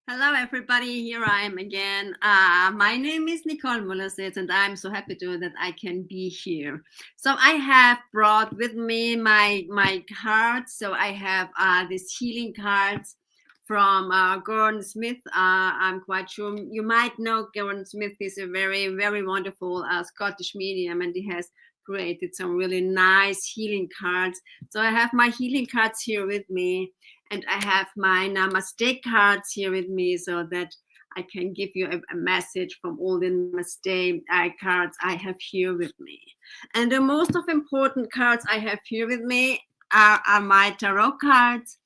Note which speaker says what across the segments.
Speaker 1: Hello, everybody. Here I am again. My name is Nicole Murlasits, and I'm so happy that I can be here. So I have brought with me my cards. So I have these healing cards from Gordon Smith. I'm quite sure you might know Gordon Smith is a very wonderful Scottish medium, and he has created some really nice healing cards. So I have my healing cards here with me. And I have my Namaste cards here with me so that I can give you a message from all the Namaste cards I have here with me. And the most of important cards I have here with me are my tarot cards.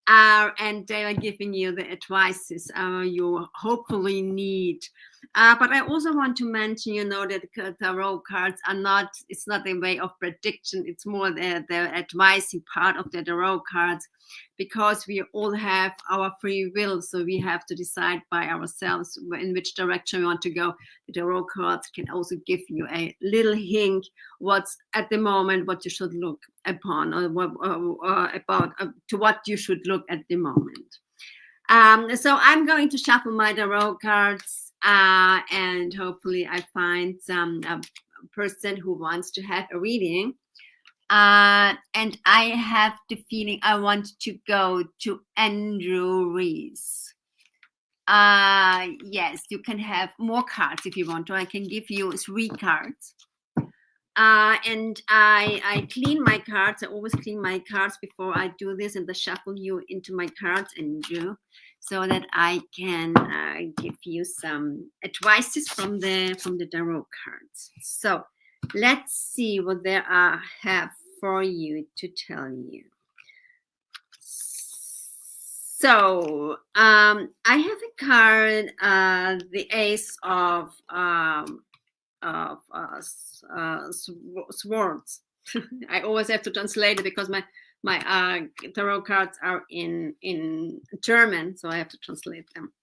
Speaker 1: And they are giving you the advices you hopefully need. But I also want to mention, that tarot cards are not, it's not a way of prediction. It's more the advising part of the tarot cards, because we all have our free will. So we have to decide by ourselves in which direction we want to go. The tarot cards can also give you a little hint what's at the moment, what you should look upon, or about to what you should look at the moment. So I'm going to shuffle my tarot cards, and hopefully I find some person who wants to have a reading. And I have the feeling I want to go to Andrew Rees. Yes, you can have more cards if you want to. I can give you 3 cards. And I clean my cards. I always clean my cards before I do this, and I shuffle you into my cards, Andrew, so that I can give you some advices from the tarot cards. So let's see what there have for you to tell you. So I have a card, the Ace of swords. I always have to translate it because my tarot cards are in German, so I have to translate them.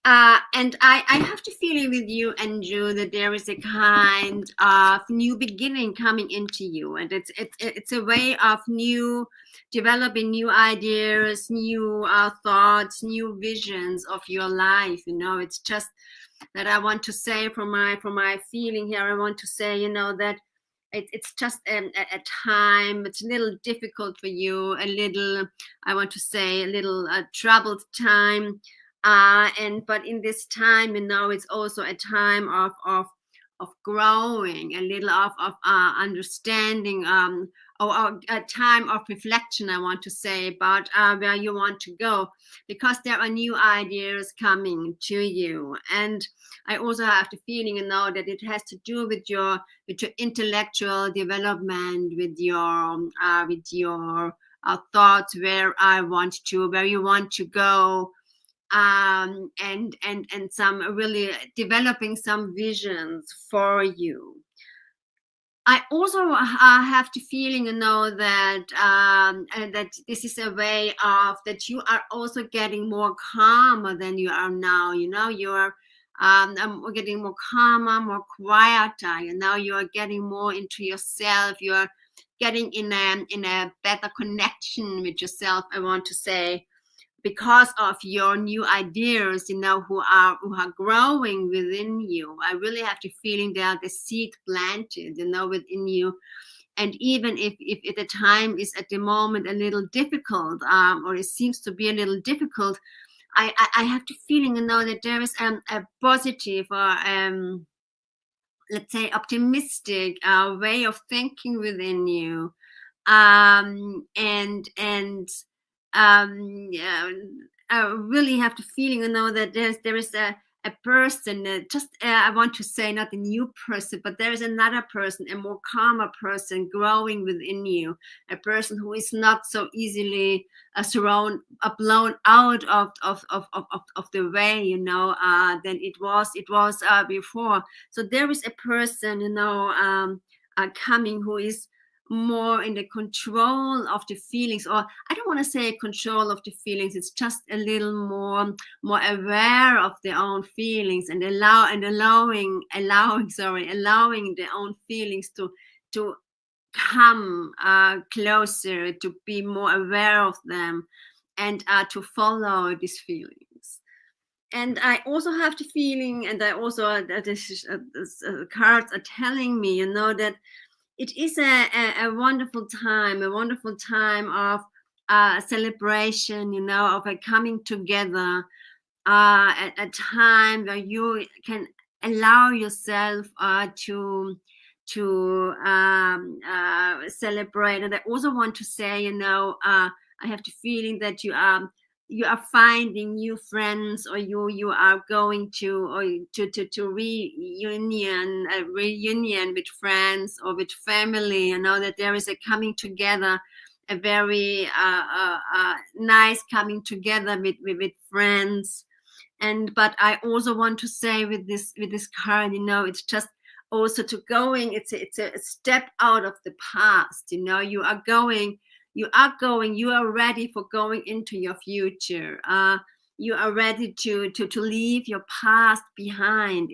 Speaker 1: And I have the feeling with you, Andrew, that there is a kind of new beginning coming into you, and it's a way of developing new ideas, new thoughts, new visions of your life. It's just that I want to say from my feeling here. I want to say, that it's just a time. It's a little difficult for you, a little, I want to say, a little troubled time. But in this time, it's also a time of growing, a little of understanding, or a time of reflection, I want to say, about where you want to go, because there are new ideas coming to you. And I also have the feeling, that it has to do with your intellectual development, with your thoughts, where you want to go. And some really developing some visions for you. I also have the feeling, that that this is a way of that you are also getting more calmer than you are now. You're getting more calmer, more quieter. You are getting more into yourself. You are getting in a better connection with yourself, I want to say, because of your new ideas, who are growing within you. I really have the feeling that the seed planted, within you. And even if at the time is at the moment a little difficult, or it seems to be a little difficult, I have the feeling, that there is a positive, or let's say optimistic way of thinking within you. I really have the feeling, that there is a person, I want to say, not a new person, but there is another person, a more calmer person growing within you, a person who is not so easily blown out of the way, than it was before. So there is a person, coming, who is more in the control of the feelings, or I don't want to say control of the feelings, it's just a little more aware of their own feelings, and allowing their own feelings to come closer, to be more aware of them, and to follow these feelings. and I also have the feeling, and I also this cards are telling me, that it is a wonderful time of celebration, of a coming together, a time where you can allow yourself to celebrate. And I also want to say, I have the feeling that you are finding new friends, or you are going to reunion with friends or with family. That there is a coming together, a very nice coming together with friends. But I also want to say with this card, it's just also it's a step out of the past. You are ready for going into your future. You are ready to leave your past behind.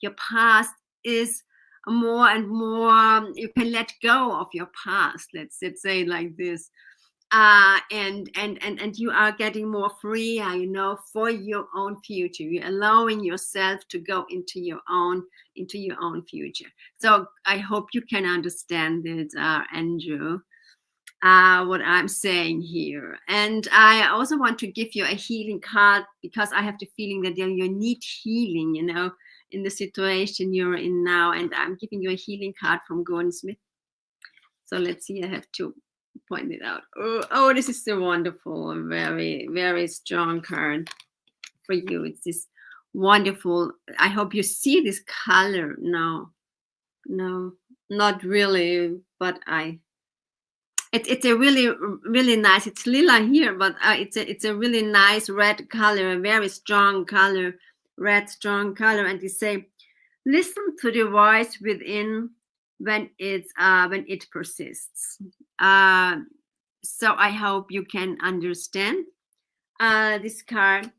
Speaker 1: Your past is more and more, you can let go of your past, let's say it like this. And you are getting more free, for your own future. You're allowing yourself to go into your own future. So I hope you can understand it, Andrew, what I'm saying here. And I also want to give you a healing card, because I have the feeling that you need healing, in the situation you're in now. And I'm giving you a healing card from Gordon Smith. So let's see, I have to point it out. Oh, this is so wonderful, a very, very strong card for you. It's this wonderful, I hope you see this color. No, not really, but it's a really, really nice, it's lila here, but it's a really nice red color, a very strong color, red strong color. And they say, listen to the voice within when it persists. So I hope you can understand this card.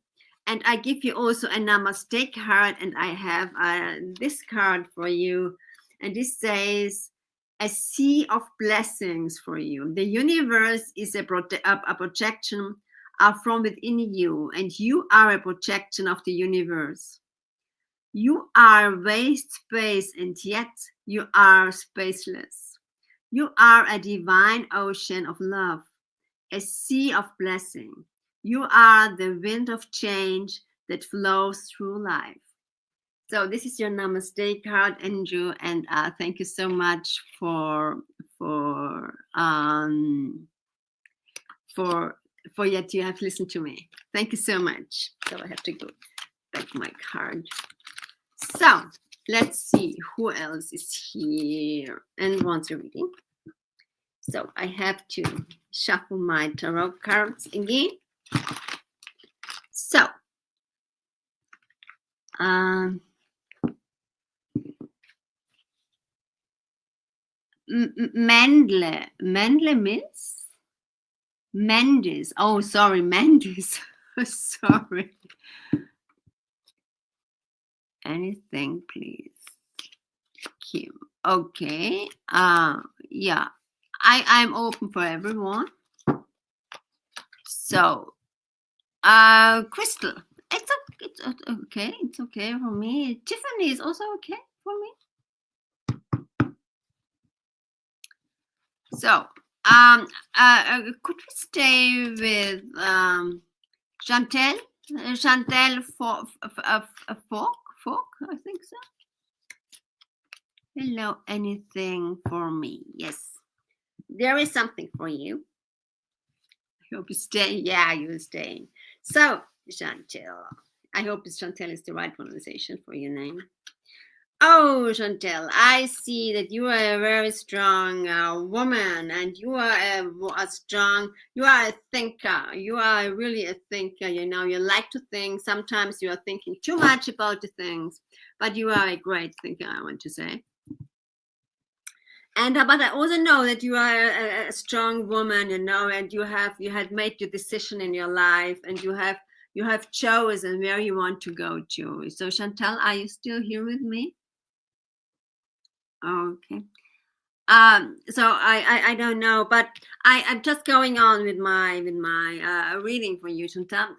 Speaker 1: And I give you also a Namaste card, and I have this card for you. And this says, a sea of blessings for you. The universe is a projection from within you, and you are a projection of the universe. You are waste space, and yet you are spaceless. You are a divine ocean of love, a sea of blessing. You are the wind of change that flows through life. So this is your Namaste card, Andrew, and thank you so much for that you have listened to me. Thank you so much. So I have to go back my card. So let's see who else is here and wants a reading. So I have to shuffle my tarot cards again. So Mendele means Mendes. Oh, sorry, Mendes. Sorry. Anything, please. Kim. Okay. Yeah. I'm open for everyone. So, Crystal. It's okay. It's okay for me. Tiffany is also okay for me. So, could we stay with Chantel? Chantel Falk, I think so. Hello, anything for me? Yes, there is something for you. I hope you stay. Yeah, you're staying. So, Chantel, I hope Chantel is the right pronunciation for your name. Oh, Chantel, I see that you are a very strong woman, and you are you are a thinker. You are really a thinker, you like to think. Sometimes you are thinking too much about the things, but you are a great thinker, I want to say. And but I also know that you are a strong woman, and you had made your decision in your life, and you have chosen where you want to go to. So Chantel, are you still here with me? Okay. So I don't know, but I'm just going on with my reading for you, Chantal.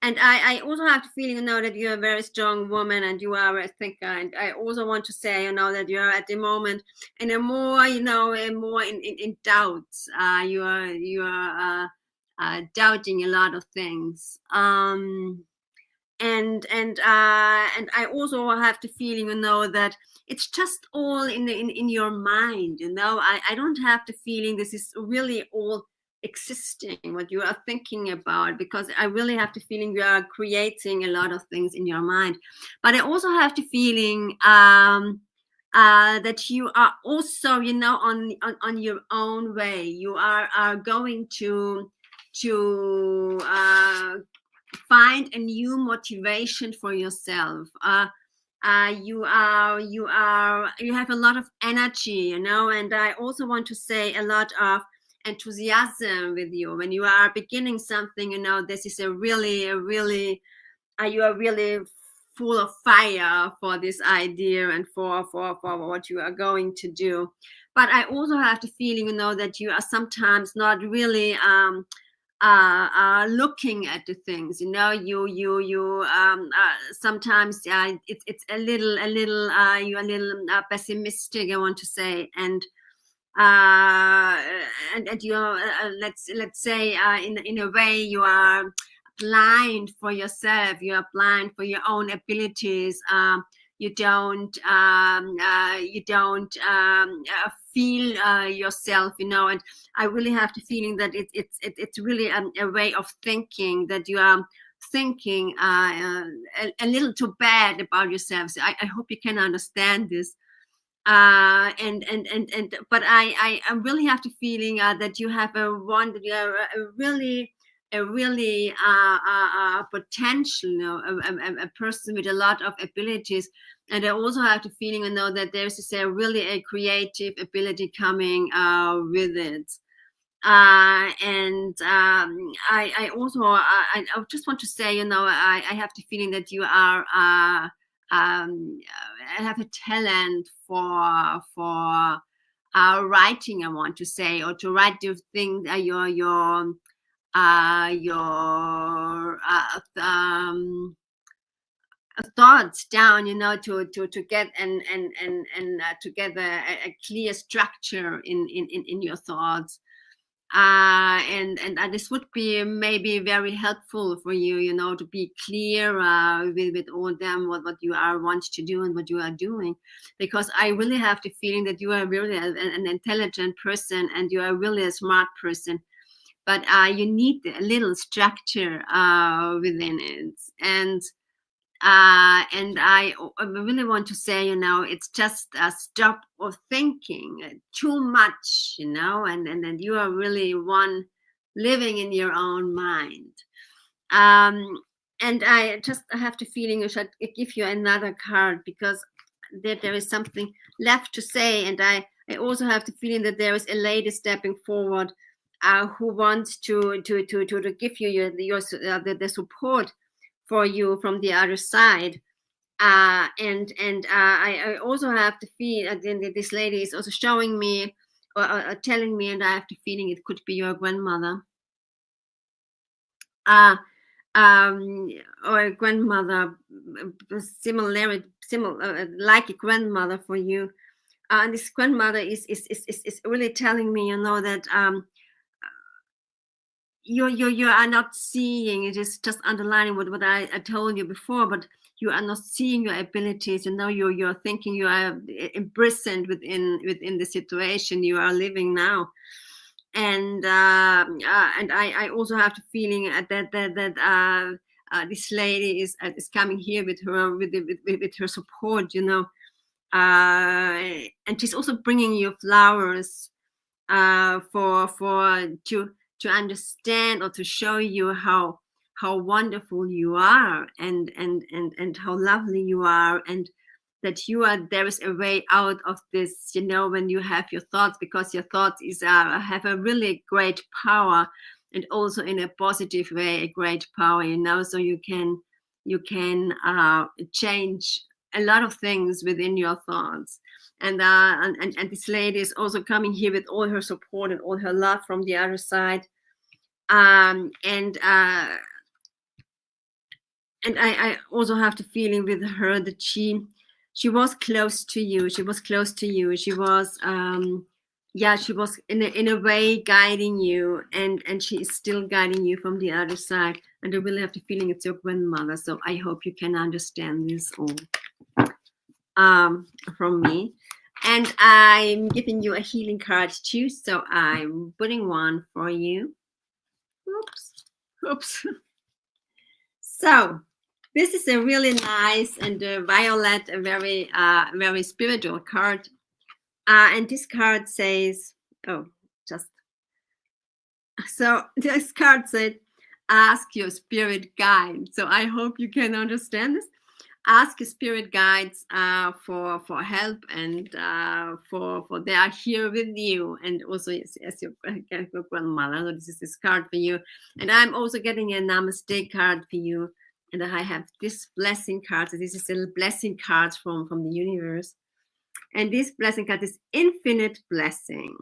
Speaker 1: I also have the feeling, that you're a very strong woman and you are a thinker. And I also want to say, that you are at the moment in a more, more in doubts. You are doubting a lot of things. And I also have the feeling, that it's just all in your mind. I don't have the feeling this is really all existing what you are thinking about, because I really have the feeling you are creating a lot of things in your mind. But I also have the feeling that you are also, on your own way. You are going to find a new motivation for yourself. You have a lot of energy, and I also want to say a lot of enthusiasm with you when you are beginning something. This is a really you are really full of fire for this idea and for what you are going to do. But I also have the feeling, that you are sometimes not really looking at the things. You sometimes it's a little you're a little pessimistic, I want to say. And you let's say in a way you are blind for yourself. You are blind for your own abilities. You don't feel yourself, and I really have the feeling that it's really a way of thinking, that you are thinking a little too bad about yourself. So I hope you can understand this. But I really have the feeling that you have a really potential, a person with a lot of abilities. And I also have the feeling, that there's really a creative ability coming with it. I also I just want to say, I have the feeling that you are have a talent for writing, I want to say, or to write your thing, your thoughts down, to get and to get a clear structure in your thoughts. And this would be maybe very helpful for you, to be clear with all them what you are want to do and what you are doing, because I really have the feeling that you are really an intelligent person and you are really a smart person, but you need a little structure within it. And I really want to say, it's just a stop of thinking too much, and then you are really one living in your own mind. And I just have the feeling I should give you another card, because there is something left to say. And I also have the feeling that there is a lady stepping forward who wants to give you the support for you from the other side. I also have the feel this lady is also showing me or telling me, and I have the feeling it could be your grandmother, or a grandmother, similar like a grandmother for you. And this grandmother is really telling me, that you are not seeing. It is just underlining what I told you before, but you are not seeing your abilities, and now you're thinking you are imprisoned within the situation you are living now. And I also have the feeling that this lady is coming here with her support, and she's also bringing you flowers for to understand or to show you how wonderful you are, and how lovely you are, and that there is a way out of this, when you have your thoughts, because your thoughts have a really great power, and also in a positive way a great power, so you can change a lot of things within your thoughts. And this lady is also coming here with all her support and all her love from the other side. And and I also have the feeling with her that she was close to you. She was close to you. She was yeah, she was in a way guiding you, and she is still guiding you from the other side. And I really have the feeling it's your grandmother. So I hope you can understand this all from me. And I'm giving you a healing card too. So I'm putting one for you. Oops. So this is a really nice and violet, a very spiritual card. And this card says, so this card said, ask your spirit guide. So I hope you can understand this. Ask your spirit guides for help, and for they are here with you, and also as your grandmother. So this is this card for you, and I'm also getting a Namaste card for you, and I have this blessing card. So this is a blessing card from the universe, and this blessing card is infinite blessing.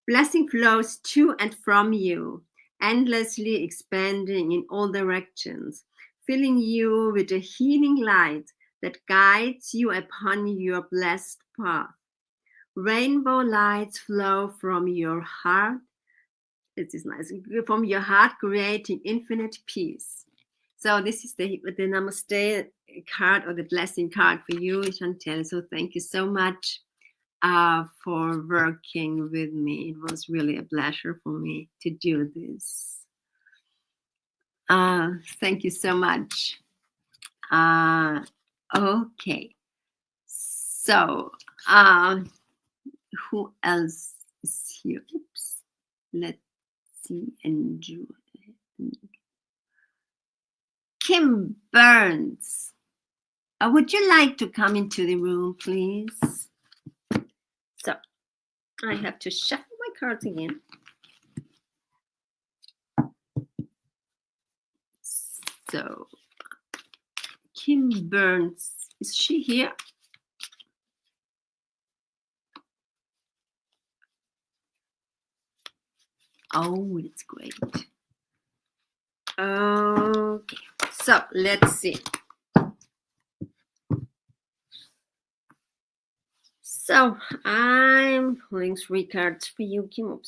Speaker 1: Blessing flows to and from you, endlessly expanding in all directions, filling you with a healing light that guides you upon your blessed path. Rainbow lights flow from your heart. This is nice. From your heart, creating infinite peace. So this is the Namaste card, or the blessing card for you, Chantel. So thank you so much for working with me. It was really a pleasure for me to do this. Thank you so much. Okay. So, who else is here? Oops. Let's see. Enjoy. Kim Burns. Would you like to come into the room, please? So, I have to shuffle my cards again. So, Kim Burns, is she here? Oh, it's great. Okay, so let's see. So I'm pulling 3 cards for you, Kim.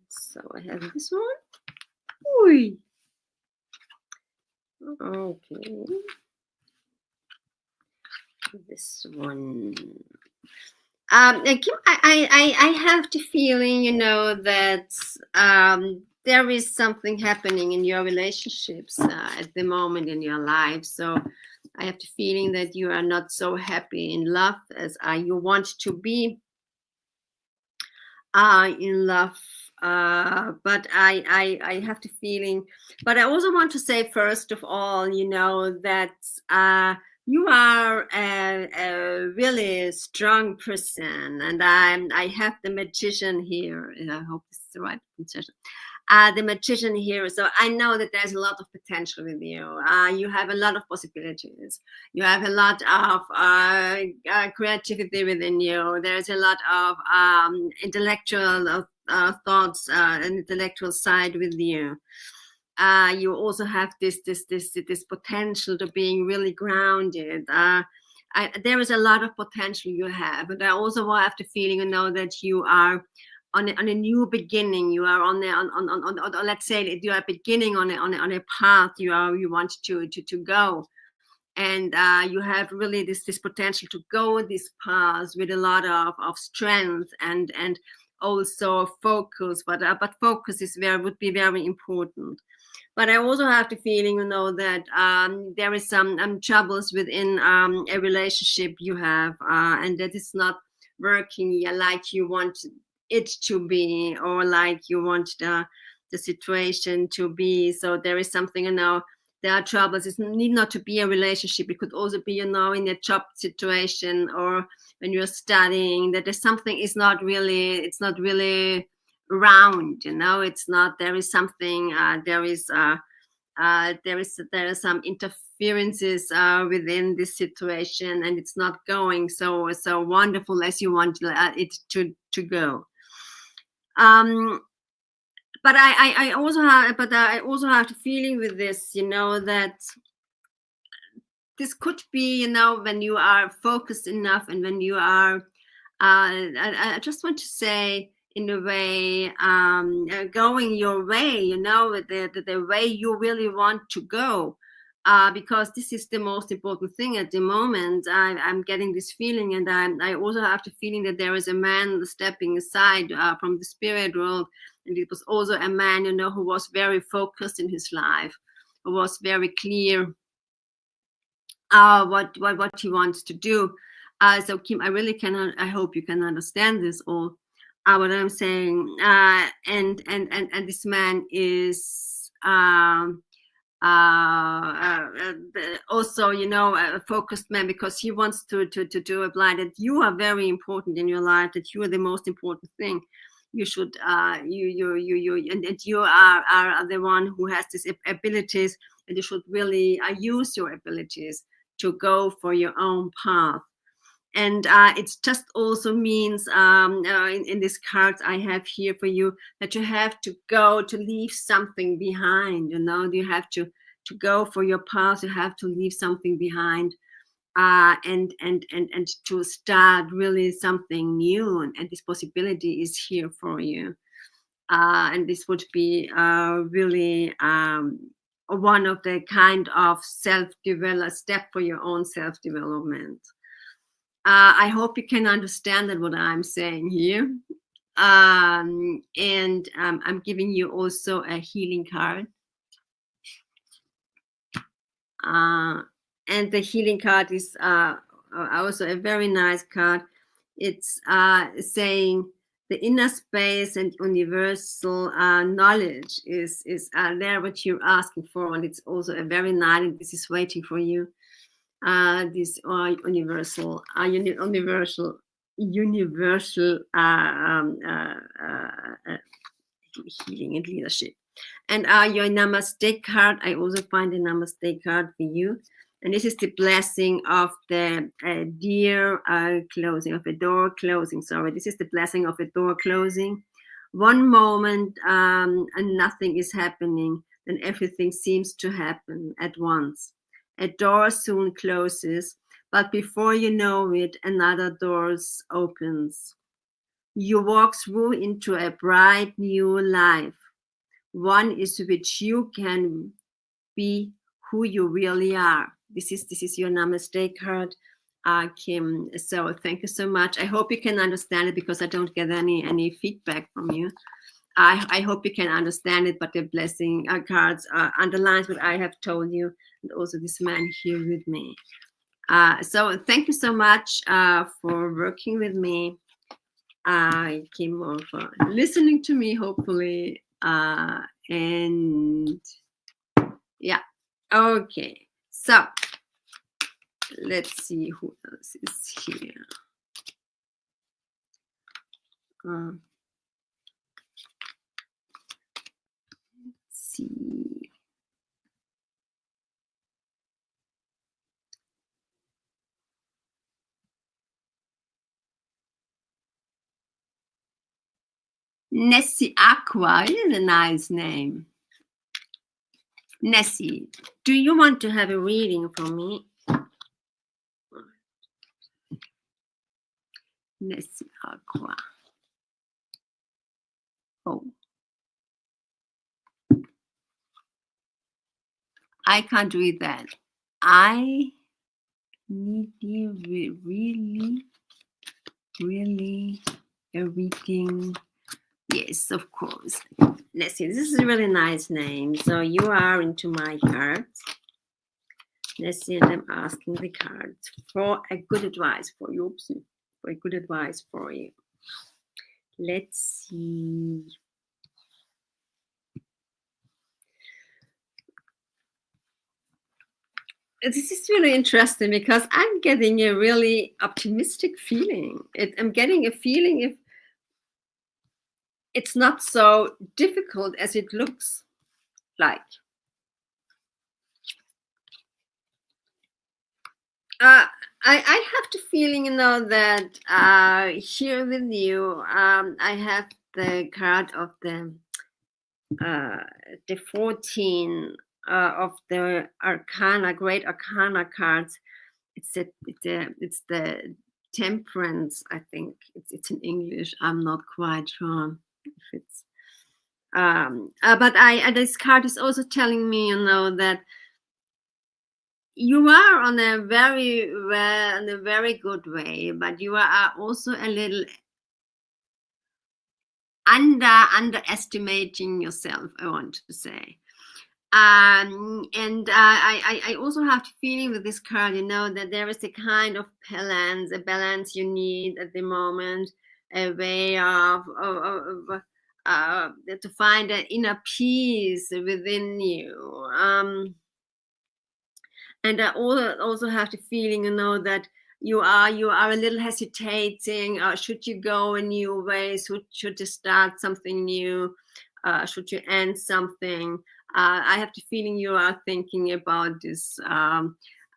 Speaker 1: So I have this one. Ooh. Okay. This one. Kim, I have the feeling, that there is something happening in your relationships at the moment in your life. So I have the feeling that you are not so happy in love as you want to be in love. But I have the feeling, but I also want to say, first of all, that you are a really strong person, and I have the Magician here, and I hope this is the right pronunciation. The Magician here. So I know that there's a lot of potential with you. You have a lot of possibilities. You have a lot of creativity within you. There's a lot of intellectual thoughts and intellectual side with you. You also have this potential to being really grounded. There is a lot of potential you have, but I also have the feeling, that you are on a new beginning. You are on let's say you are beginning on a path you want to go, and you have really this potential to go this path with a lot of strength and also focus. But focus would be very important. But I also have the feeling, that there is some troubles within a relationship you have, and that it's not working like you want it to be, or like you want the situation to be. So there is something, there are troubles. It need not to be a relationship. It could also be, in a job situation, or when you're studying, that there's something it's not really round, it's not, there is something, there are some interferences within this situation, and it's not going so wonderful as you want it to go. but I also have, I also have the feeling with this, that this could be, when you are focused enough, and when you are, I just want to say, in a way, going your way, the way you really want to go. Because this is the most important thing at the moment. I'm getting this feeling, and I also have the feeling that there is a man stepping aside from the spirit world. And it was also a man, who was very focused in his life, who was very clear what he wants to do. So Kim, I really cannot. I hope you can understand this all. What I'm saying. And this man is also, a focused man, because he wants to do a blind, that you are very important in your life, that you are the most important thing. You should and you are the one who has these abilities, and you should really use your abilities to go for your own path. And it just also means, in this cards I have here for you, that you have to go to leave something behind. You have to go for your path. You have to leave something behind, and to start really something new. And this possibility is here for you. And this would be really one of the kind of self-develop step for your own self-development. I hope you can understand that what I'm saying here. And I'm giving you also a healing card. And the healing card is also a very nice card. It's saying the inner space and universal knowledge is there what you're asking for, and it's also a very nice, and this is waiting for you. This universal healing and leadership. And your Namaste card, I also find a Namaste card for you. And this is the blessing of the closing, of a door closing. Sorry, this is the blessing of a door closing. One moment and nothing is happening, then everything seems to happen at once. A door soon closes, but before you know it, another door opens. You walk through into a bright new life. One is which you can be who you really are. This is your Namaste card, Kim. So thank you so much. I hope you can understand it, because I don't get any feedback from you. I hope you can understand it, but the blessing cards underlines what I have told you, and also this man here with me. So thank you so much for working with me, Kim, or for listening to me, hopefully. And yeah, okay. So let's see who else is here. Let's see. Nessie Aqua is a nice name. Nessie, do you want to have a reading from me? Nessie Aqua. Oh. I can't read that. I need you really a reading. Yes, of course. Let's see. This is a really nice name. So you are into my cards. Let's see. And I'm asking the cards for a good advice for you. For a good advice for you. Let's see. This is really interesting, because I'm getting a really optimistic feeling. I'm getting a feeling if it's not so difficult as it looks like. I have the feeling, that here with you, I have the card of the the 14 of the Arcana, Great Arcana cards. It's the Temperance. I think it's in English. I'm not quite sure if it's. But this card is also telling me, that you are on a very good way, but you are also a little underestimating yourself, I want to say. And I also have the feeling with this card, that there is a kind of balance you need at the moment, a way to find an inner peace within you. And I also have the feeling, that you are a little hesitating. Should you go a new way? Should you start something new? Should you end something? I have the feeling you are thinking about this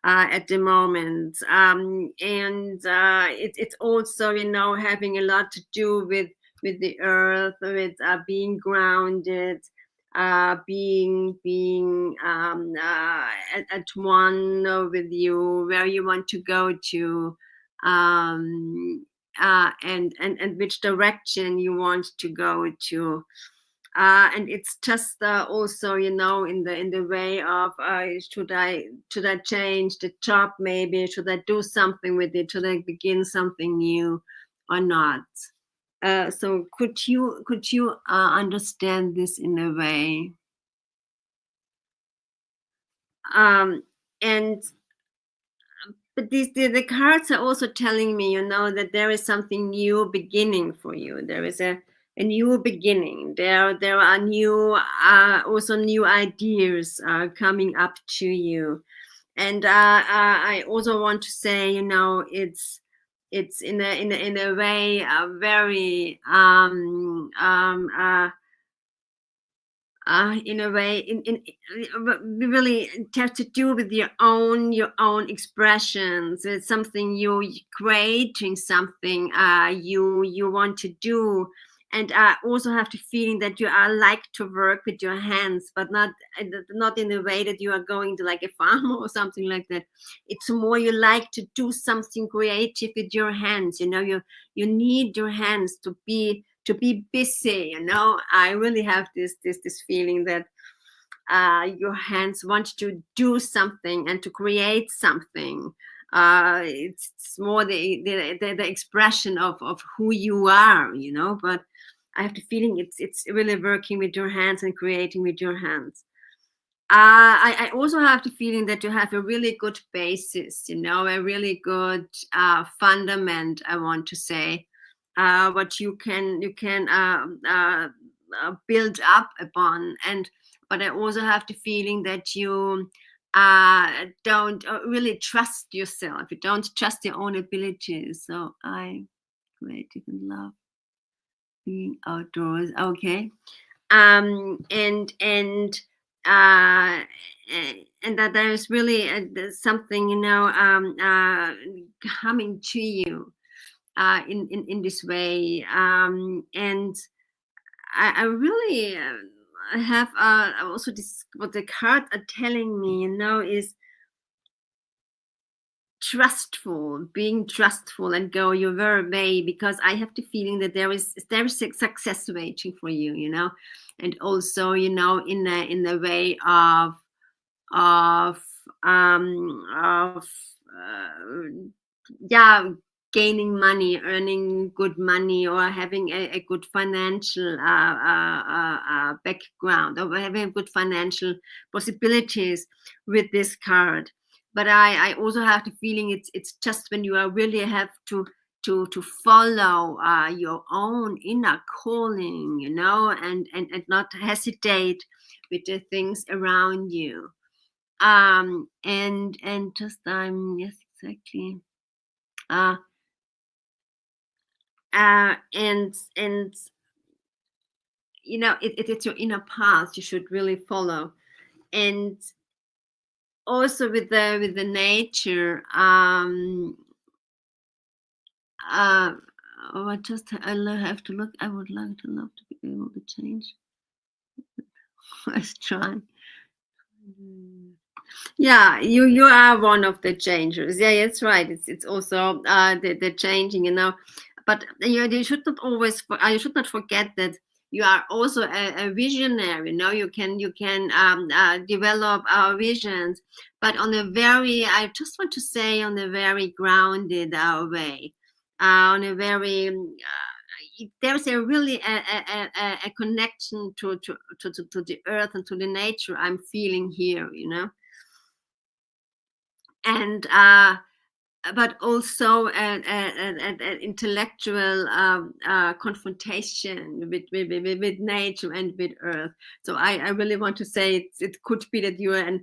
Speaker 1: at the moment, and it's also, having a lot to do with the earth, with being grounded, being at one with you, where you want to go to, and which direction you want to go to. And it's just also, in the way of should I change the job? Maybe should I do something with it? Should I begin something new or not? So could you understand this in a way? And but the cards are also telling me, that there is something new beginning for you. There is a new beginning. There are new also new ideas coming up to you. And I also want to say, it's in a way very in a way, really it has to do with your own expressions. It's something you creating, something you want to do. And I also have the feeling that you are like to work with your hands, but not in a way that you are going to like a farm or something like that. It's more you like to do something creative with your hands. You need your hands to be busy. I really have this feeling that your hands want to do something and to create something. It's more the expression of who you are, but I have the feeling it's really working with your hands and creating with your hands. I also have the feeling that you have a really good basis, a really good fundament, I want to say, what you can build up upon. But I also have the feeling that you don't really trust yourself. You don't trust your own abilities. So I creative and love being outdoors. Okay. And uh, and that there is really something, coming to you in this way. And I really have also this, what the cards are telling me, is being trustful and go your very way, because I have the feeling that there is a success waiting for you, and also, in the way of yeah, gaining money, earning good money, or having a good financial background, or having good financial possibilities with this card. But I also have the feeling it's just when you are really have to follow your own inner calling, and not hesitate with the things around you. And just yes, exactly. And it's your inner path you should really follow. And also with the nature, I have to look. I would love to be able to change Let's try. Yeah, you are one of the changers. Yeah, that's right. It's also the changing, But you should not always. You should not forget that you are also a visionary. You can develop our visions, but on a very. I just want to say on a very grounded way, on a very. There's a really a connection to the earth and to the nature I'm feeling here, and but also an intellectual confrontation with nature and with earth. So I really want to say it could be that you are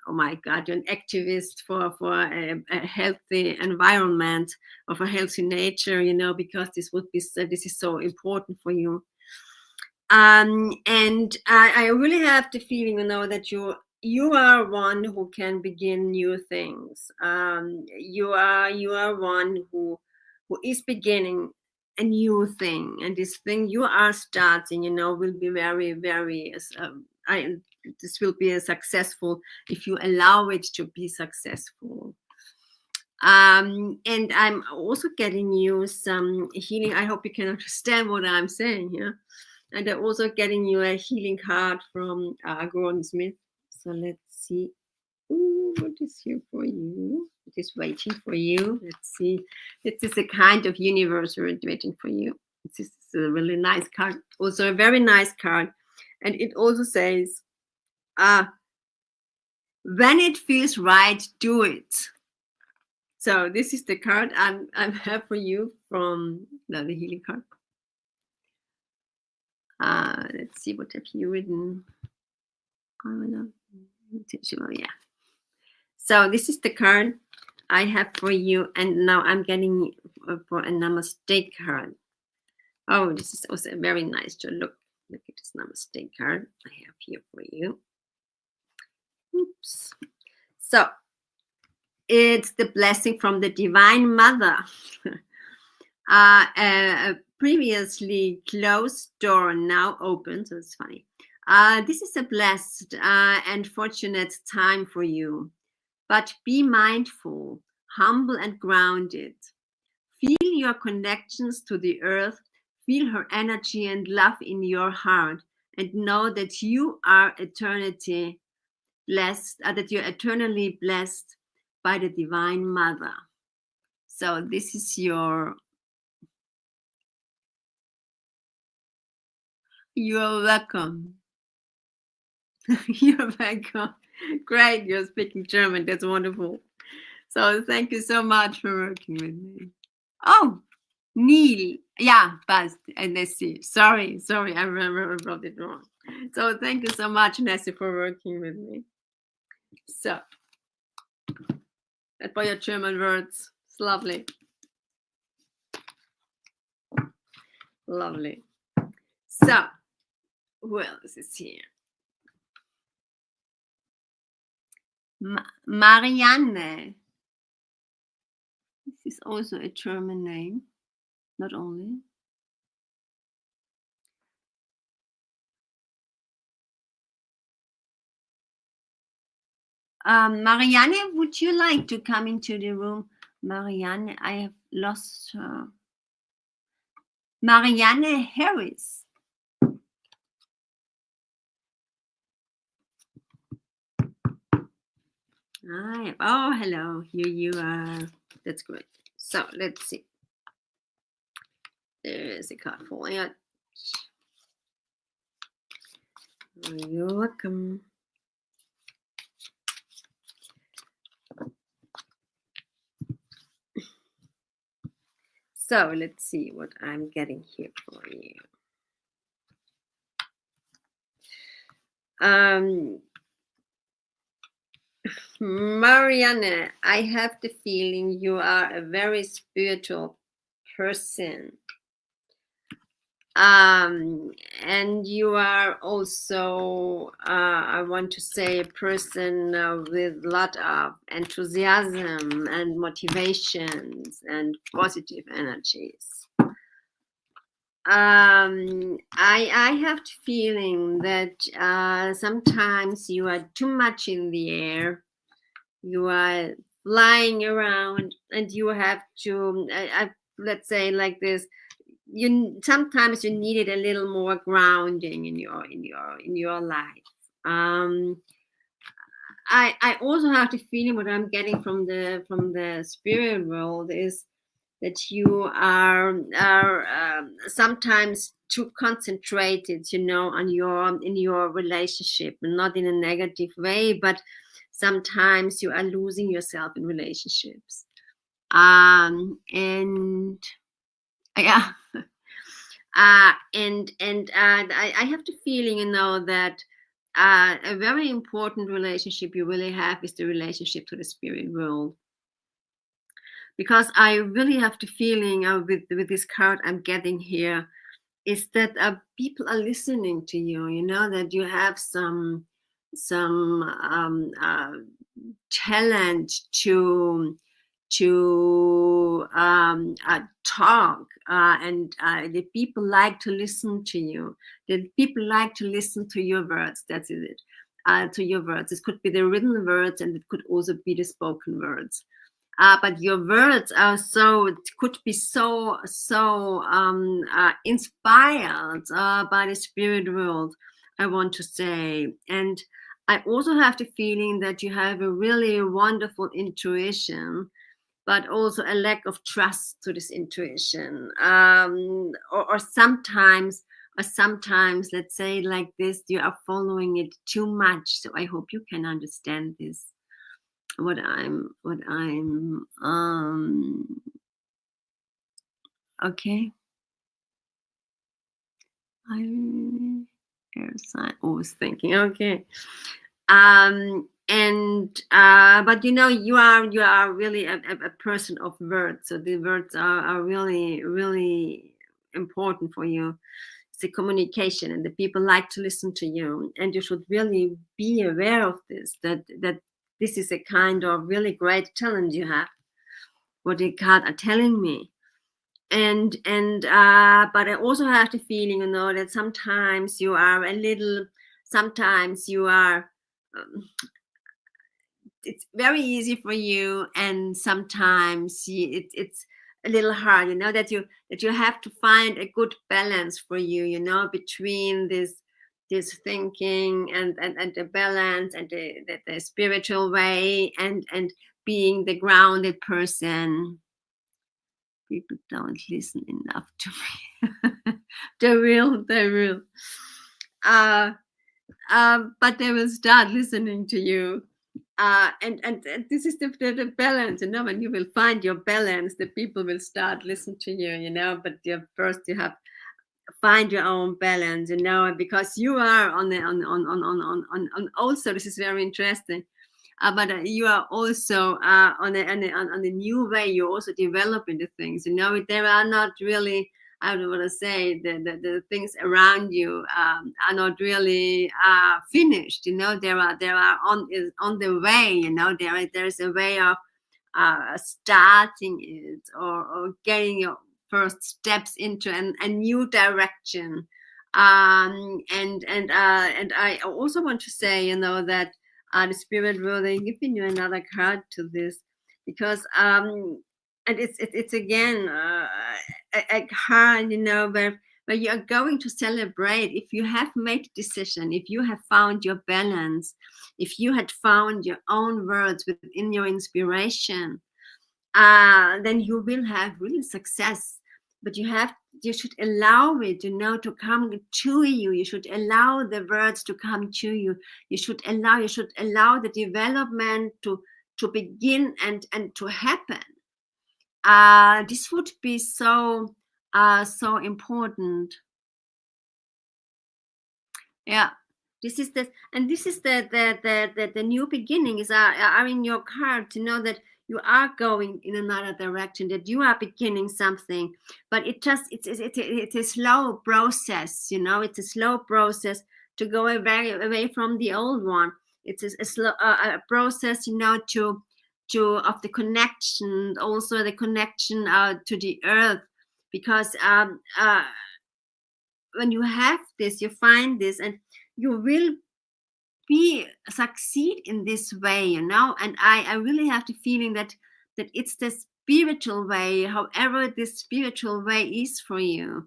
Speaker 1: oh my God, you're an activist for a healthy environment, of a healthy nature, because this is so important for you. And I really have the feeling, that you are one who can begin new things. You are one who is beginning a new thing, and this thing you are starting, will be very, very. This will be successful if you allow it to be successful. And I'm also getting you some healing. I hope you can understand what I'm saying here. And they're also getting you a healing card from Gordon Smith. So let's see. Ooh, what is here for you? It is waiting for you. Let's see. This is a kind of universe waiting for you. This is a really nice card. Also a very nice card. And it also says, when it feels right, do it. So this is the card I have for you from the healing card. Let's see, what have you written? Yeah. So this is the card I have for you, and now I'm getting for a Namaste card. Oh, this is also very nice to look. Look at this Namaste card I have here for you. Oops. So it's the blessing from the Divine Mother. A previously closed door now open, so it's funny. This is a blessed and fortunate time for you, but be mindful, humble and grounded. Feel your connections to the earth, feel her energy and love in your heart, and know that you are eternally blessed by the Divine Mother. So this is you're welcome. You're welcome. Great, you're speaking German. That's wonderful. So thank you so much for working with me. Oh, Neil. Yeah, but Nessie. Sorry, I wrote it wrong. So thank you so much, Nessie, for working with me. So, and for your German words. It's lovely. Lovely. So, who else is here? Marianne. This is also a German name, not only. Marianne, would you like to come into the room? Marianne, I have lost her. Marianne Harris. Hi. Oh, hello. Here you are. That's great. So let's see. There's a card for you. You're welcome. So let's see what I'm getting here for you. Marianne, I have the feeling you are a very spiritual person. And you are also, I want to say, a person with a lot of enthusiasm and motivations and positive energies. I have the feeling that sometimes you are too much in the air. You are flying around, and you have to. Let's say like this. You sometimes you needed a little more grounding in your life. I also have the feeling what I'm getting from the spirit world is that you are sometimes too concentrated, on your relationship, not in a negative way, but sometimes you are losing yourself in relationships. And yeah, I have the feeling, that a very important relationship you really have is the relationship to the spirit world. Because I really have the feeling with this card I'm getting here is that people are listening to you, that you have some talent to talk, and the people like to listen to you. The people like to listen to your words. That's it. To your words. It could be the written words, and it could also be the spoken words. But your words are could be so inspired by the spirit world, I want to say. And I also have the feeling that you have a really wonderful intuition, but also a lack of trust to this intuition. Or sometimes, let's say like this, you are following it too much. So I hope you can understand this. What I'm okay. I was thinking, okay. And but you are really a person of words, so the words are really, really important for you. It's the communication, and the people like to listen to you, and you should really be aware of this, that this is a kind of really great talent you have, what the cards are telling me. And but I also have the feeling, that sometimes you are it's very easy for you, and sometimes it's a little hard, that you have to find a good balance for you, between this thinking and the balance, and the spiritual way, and being the grounded person. People don't listen enough to me. They will. But they will start listening to you. And this is the balance, when you will find your balance, the people will start listening to you, but first you have to find your own balance, because you are on also, this is very interesting. But you are also on a new way. You're also developing the things. There are not really, I don't want to say, the things around you are not really finished. There are on the way. There's a way of starting it, or getting your first steps into a new direction. And I also want to say, that the spirit world, they're giving you another card to this, because and it's again a card, where you are going to celebrate if you have made a decision, if you have found your balance, if you had found your own words within your inspiration, then you will have really success. But you should allow it, to come to you. You should allow the words to come to you. You should allow the development to begin and to happen. This would be so important. Yeah. This is the new beginnings are in your card, to know that you are going in another direction, that you are beginning something. But it's a slow process, it's a slow process to go away from the old one. It's a slow process, to of the connection, also the connection to the earth, because when you have this, you find this, and you will succeed in this way, you know. And I really have the feeling that it's the spiritual way, however this spiritual way is for you.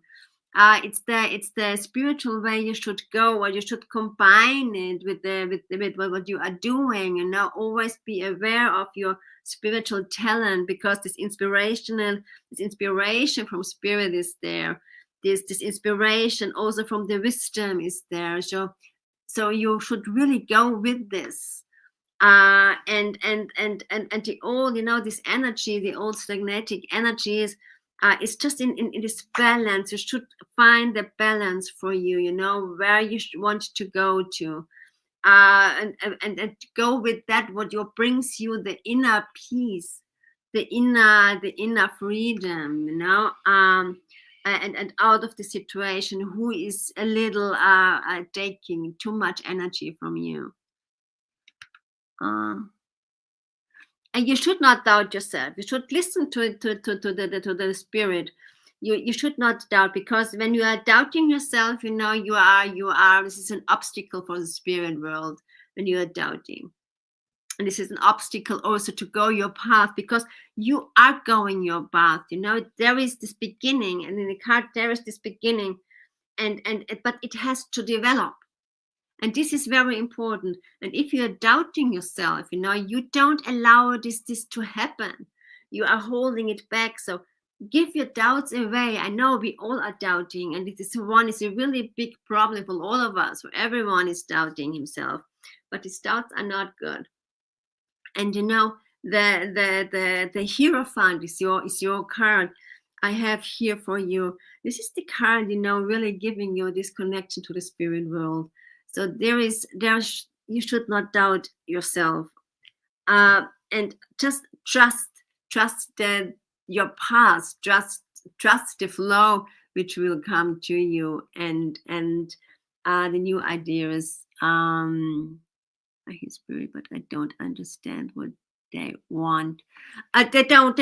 Speaker 1: It's the spiritual way you should go, or you should combine it with what you are doing, you know. Always be aware of your spiritual talent, because this inspiration from spirit is there. This inspiration also from the wisdom is there. So you should really go with this. And the old, you know, this energy, the old stagnatic energies, it's just in this balance. You should find the balance for you, you know, where you want to go to, and go with that, what brings you the inner peace, the inner freedom, you know. And out of the situation who is a little taking too much energy from you. And you should not doubt yourself. You should listen to the spirit. You should not doubt, because when you are doubting yourself, you know, you are. This is an obstacle for the spirit world when you are doubting. And this is an obstacle also to go your path, because you are going your path. You know, there is this beginning, and in the card there is this beginning, but it has to develop. And this is very important. And if you are doubting yourself, you know, you don't allow this to happen. You are holding it back. So give your doubts away. I know we all are doubting, and this one is a really big problem for all of us, where everyone is doubting himself. But these doubts are not good. And you know, the Hierophant is your card I have here for you. This is the card, you know, really giving you this connection to the spirit world. So you should not doubt yourself, and just trust your path, trust the flow which will come to you, and the new ideas. I hear spirit, but I don't understand what they want. They don't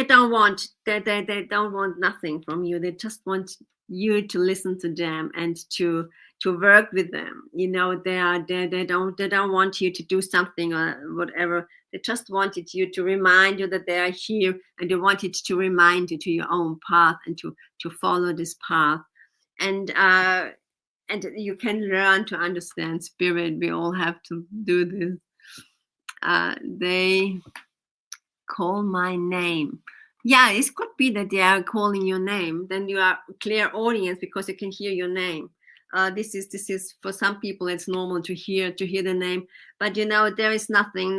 Speaker 1: want nothing from you. They just want you to listen to them and to work with them. You know, they don't want you to do something or whatever. They just wanted you to remind you that they are here, and they wanted to remind you to your own path, and to follow this path. And you can learn to understand spirit. We all have to do this. They call my name. Yeah, it could be that they are calling your name. Then you are clear audience, because you can hear your name. This is for some people it's normal to hear the name, but you know, there is nothing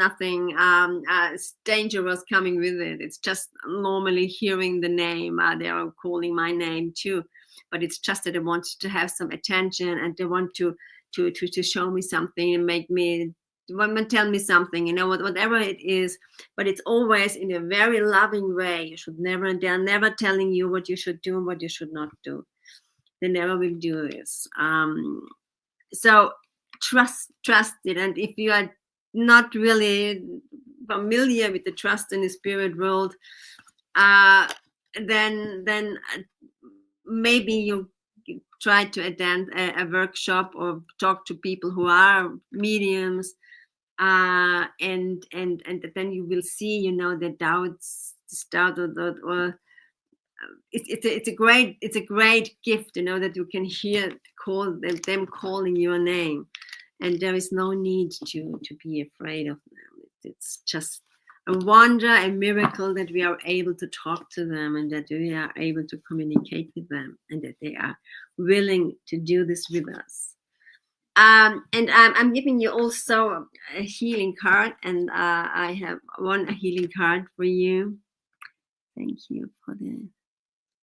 Speaker 1: dangerous coming with it. It's just normally hearing the name. They are calling my name too, but it's just that they want to have some attention, and they want to show me something and make me tell me something, you know, whatever it is. But it's always in a very loving way. They're never telling you what you should do and what you should not do. They never will do this. So trust it. And if you are not really familiar with the trust in the spirit world, then maybe you try to attend a workshop or talk to people who are mediums, and then you will see, you know, the doubts start, or it's a great gift, you know, that you can hear them calling your name, and there is no need to be afraid of them. It's just a wonder, a miracle that we are able to talk to them, and that we are able to communicate with them, and that they are willing to do this with us. And I'm giving you also a healing card, and I have one healing card for you. Thank you for the.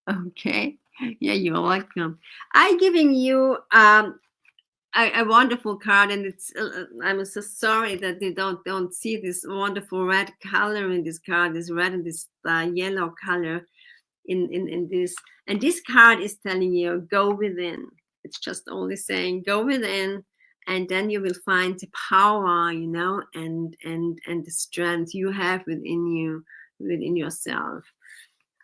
Speaker 1: Okay, yeah, you're welcome. I'm giving you a wonderful card, and it's I'm so sorry that they don't see this wonderful red color in this card, this red and this yellow color in this. And this card is telling you, go within. It's just only saying go within, and then you will find the power, you know, and the strength you have within you, within yourself.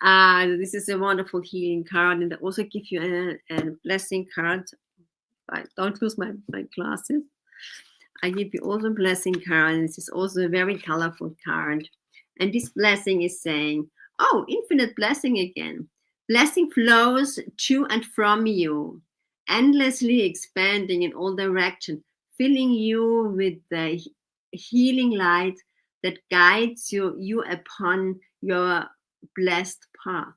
Speaker 1: This is a wonderful healing card, and I also give you a blessing card. I don't lose my glasses. I give you also a blessing card, and this is also a very colorful card. And this blessing is saying, oh, infinite blessing again. Blessing flows to and from you, endlessly expanding in all directions, filling you with the healing light that guides you upon your blessed path.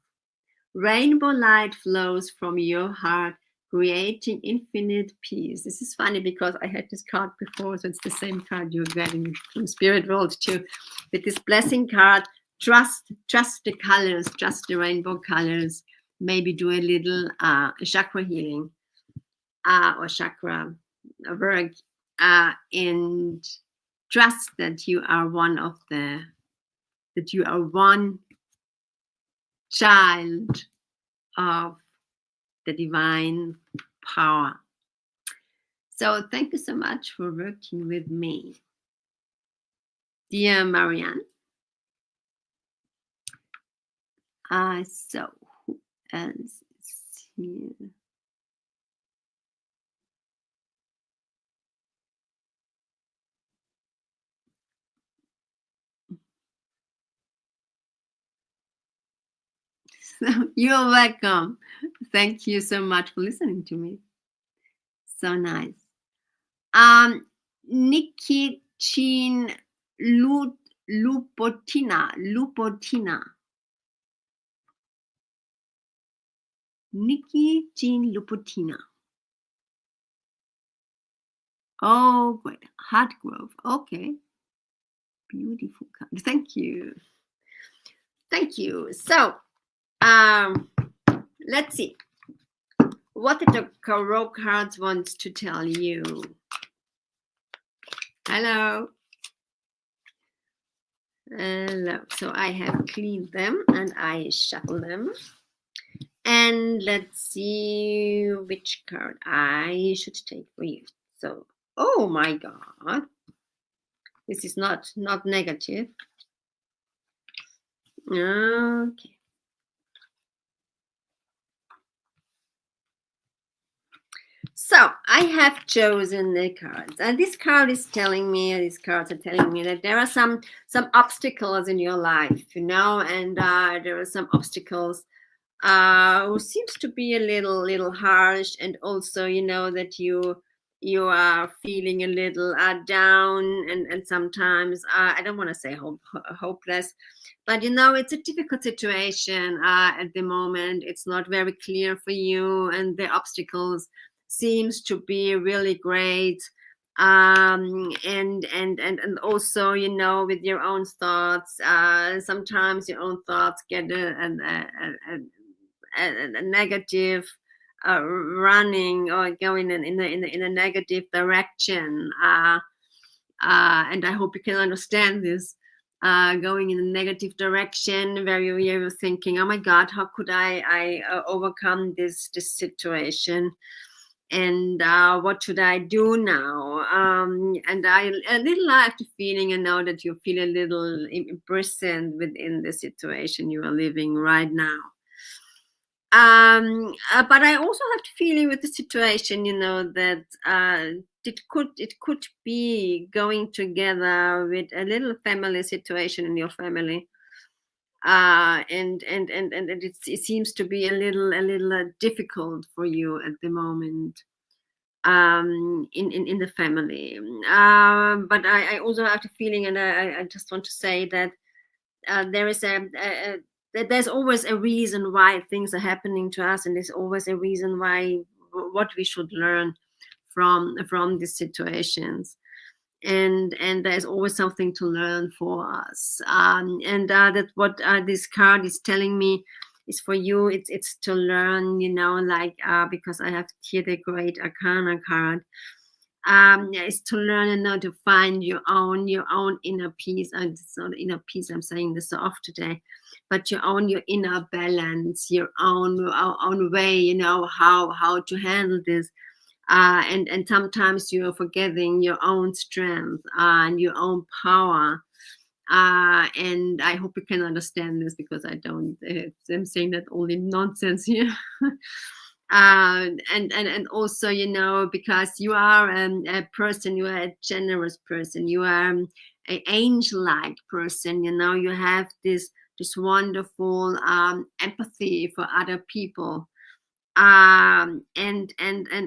Speaker 1: Rainbow light flows from your heart, creating infinite peace. This is funny because I had this card before, so it's the same card you're getting from Spirit World too. With this blessing card, trust the colors, trust the rainbow colors. Maybe do a little chakra healing or chakra work, and trust that you are one child of the divine power. So thank you so much for working with me. Dear Marianne. So who else is here? So you're welcome. Thank you so much for listening to me. So nice. Nikki Jean Lupotina. Nikki Jean Lupotina. Oh, great. Heart Grove. Okay. Beautiful card. Thank you. Thank you. So, let's see. What did the Tarot cards want to tell you? Hello. Hello. So I have cleaned them and I shuffle them. And let's see which card I should take for you. So, oh my God. This is not negative. Okay. So I have chosen the cards, and this card is telling me, these cards are telling me that there are some obstacles in your life, and there are some obstacles who seems to be a little harsh, and also that you are feeling a little down, and sometimes I don't want to say hopeless, but it's a difficult situation at the moment. It's not very clear for you, and the obstacles seems to be really great, and also with your own thoughts, sometimes your own thoughts get a negative running or going in a negative direction, and I hope you can understand this. Going in a negative direction where you're thinking, oh my God, how could I overcome this situation? And what should I do now? And I a little have the feeling, that you feel a little imprisoned within the situation you are living right now. But I also have the feeling with the situation, that it could be going together with a little family situation in your family. And it seems to be a little difficult for you at the moment, in the family. But I also have the feeling, and I just want to say that there is that there's always a reason why things are happening to us, and there's always a reason why what we should learn from these situations. And there's always something to learn for us, and that what this card is telling me is for you. It's to learn, because I have here the Great Arcana card. Is to learn and now to find your own inner peace. And it's not inner peace, I'm saying this so often today, but your inner balance, your own way, how to handle this. And sometimes you're forgetting your own strength and your own power. And I hope you can understand this, because I don't. I'm saying that only nonsense here. And also, you know, because you are a person, you are a generous person, you are an angel-like person, you know, you have this wonderful empathy for other people, and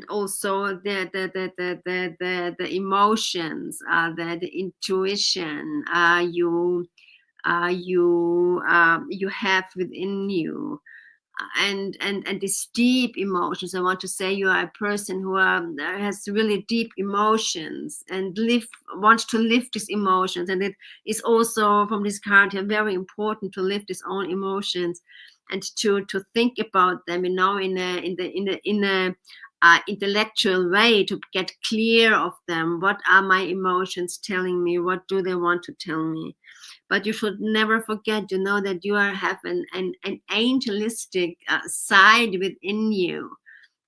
Speaker 1: also the emotions, the intuition, you have within you, and these deep emotions. I want to say you are a person who has really deep emotions and wants to lift these emotions, and it is also from this card here very important to lift his own emotions and to think about them, you know, in a intellectual way, to get clear of them. What are my emotions telling me? What do they want to tell me? But you should never forget, you know, that you have an angelistic side within you.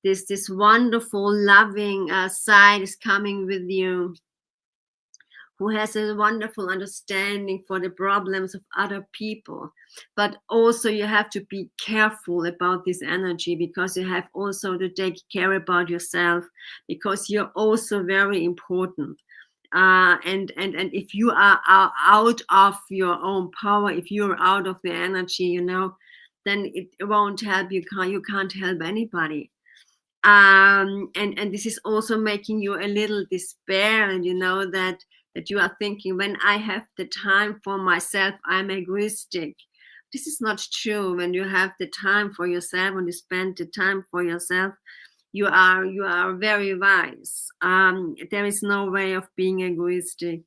Speaker 1: This wonderful loving side is coming with you, who has a wonderful understanding for the problems of other people. But also you have to be careful about this energy, because you have also to take care about yourself, because you're also very important. And if you are out of your own power, if you're out of the energy, you know, then it won't help. You can't help anybody. And this is also making you a little despair, and you know that you are thinking, when I have the time for myself, I'm egoistic. This is not true. When you have the time for yourself, when you spend the time for yourself, you are very wise. There is no way of being egoistic.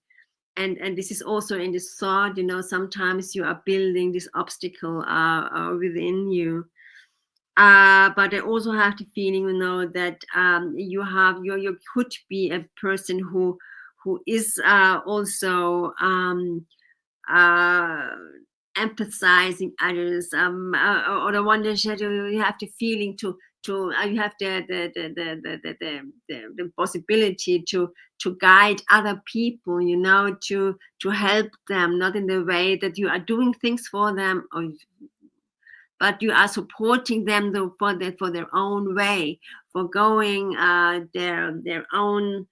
Speaker 1: And this is also in this thought, you know, sometimes you are building this obstacle within you. But I also have the feeling, you know, that you could be a person who is also uh, empathizing others, or the one that you have the feeling to you have the possibility to guide other people, you know, to help them, not in the way that you are doing things for them, but you are supporting them for their own way, for going their own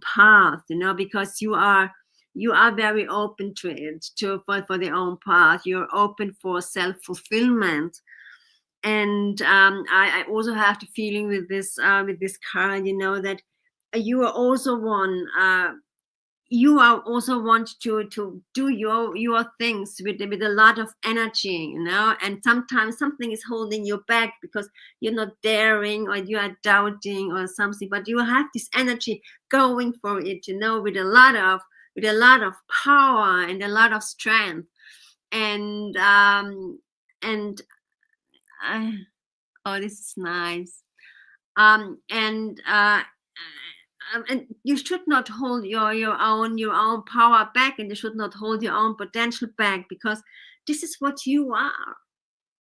Speaker 1: path, you know, because you are very open to it, for their own path. You're open for self-fulfillment. And I also have the feeling with this card, you know, that you are also one. You are also want to do your things with a lot of energy, you know, and sometimes something is holding you back because you're not daring, or you are doubting or something, but you have this energy going for it, you know, with a lot of power and a lot of strength. And oh, this is nice. And you should not hold your own power back, and you should not hold your own potential back, because this is what you are.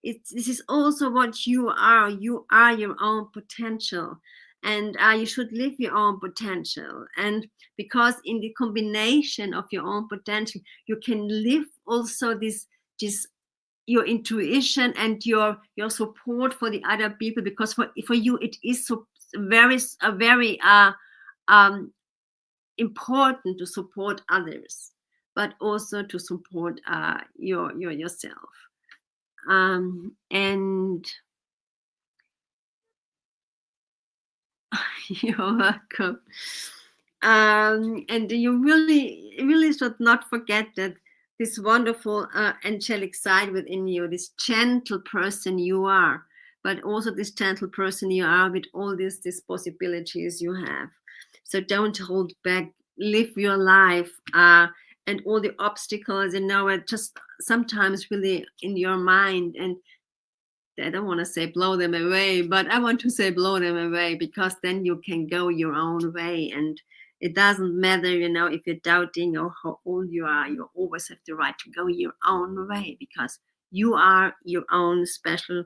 Speaker 1: This is also what you are. You are your own potential, and you should live your own potential. And because in the combination of your own potential, you can live also this your intuition and your support for the other people, because for you it is so very um, important to support others, but also to support yourself. And you're welcome. And you really should not forget that this wonderful angelic side within you, this gentle person you are, but also this gentle person you are with all these possibilities you have. So don't hold back. Live your life, and all the obstacles, you know, are just sometimes really in your mind. And I don't want to say blow them away, but I want to say blow them away, because then you can go your own way. And it doesn't matter, you know, if you're doubting or how old you are, you always have the right to go your own way, because you are your own special,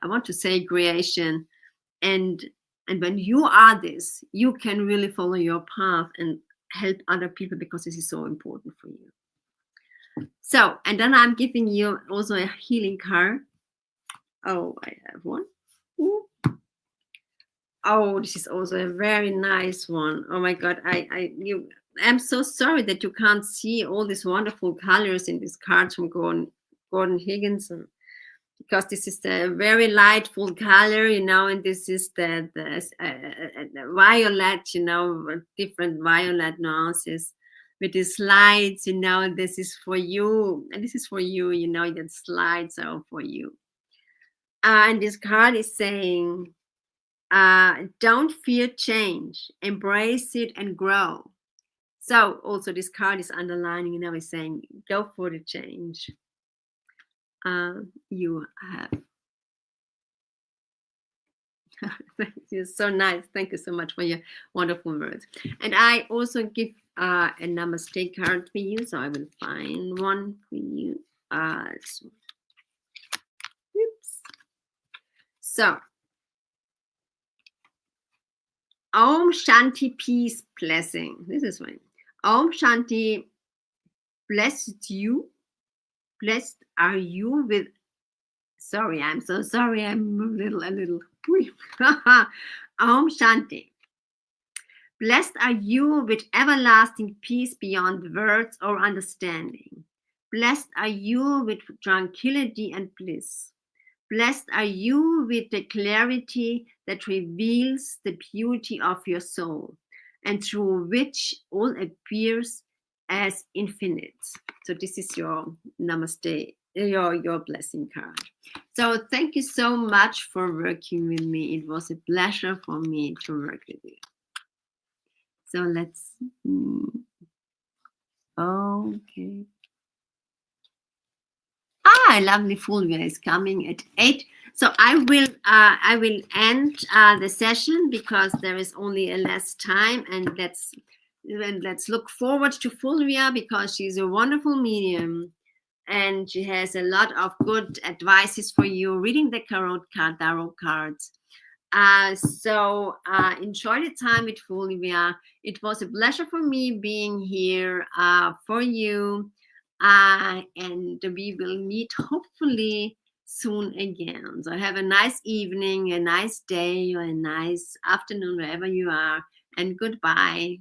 Speaker 1: I want to say, creation. And when you are this, you can really follow your path and help other people, because this is so important for you. So, and then I'm giving you also a healing card. Oh, I have one. Ooh. Oh, this is also a very nice one. Oh my God, I'm so sorry that you can't see all these wonderful colors in these cards from Gordon Higginson, because this is the very lightful color, and this is the violet, different violet nuances with these lights, this is for you, and this is for you, that slides are for you. And this card is saying, don't fear change, embrace it and grow. So also this card is underlining, is saying, go for the change. You have. Thank you. So nice. Thank you so much for your wonderful words. And I also give a namaste card for you. So I will find one for you. Oops. So, Om Shanti, peace, blessing. This is one. Om Shanti, blessed you. Blessed are you with. Sorry, I'm so sorry. I'm a little. Om Shanti. Blessed are you with everlasting peace beyond words or understanding. Blessed are you with tranquility and bliss. Blessed are you with the clarity that reveals the beauty of your soul, and through which all appears as infinite. So this is your namaste, your blessing card. So thank you so much for working with me. It was a pleasure for me to work with you. So let's, okay. Lovely Fulvia is coming at 8. So I will end the session because there is only a less time, and let's look forward to Fulvia because she's a wonderful medium and she has a lot of good advices for you reading the tarot cards. So enjoy the time with Fulvia. It was a pleasure for me being here for you. And we will meet hopefully soon again. So have a nice evening, a nice day, or a nice afternoon, wherever you are. And goodbye.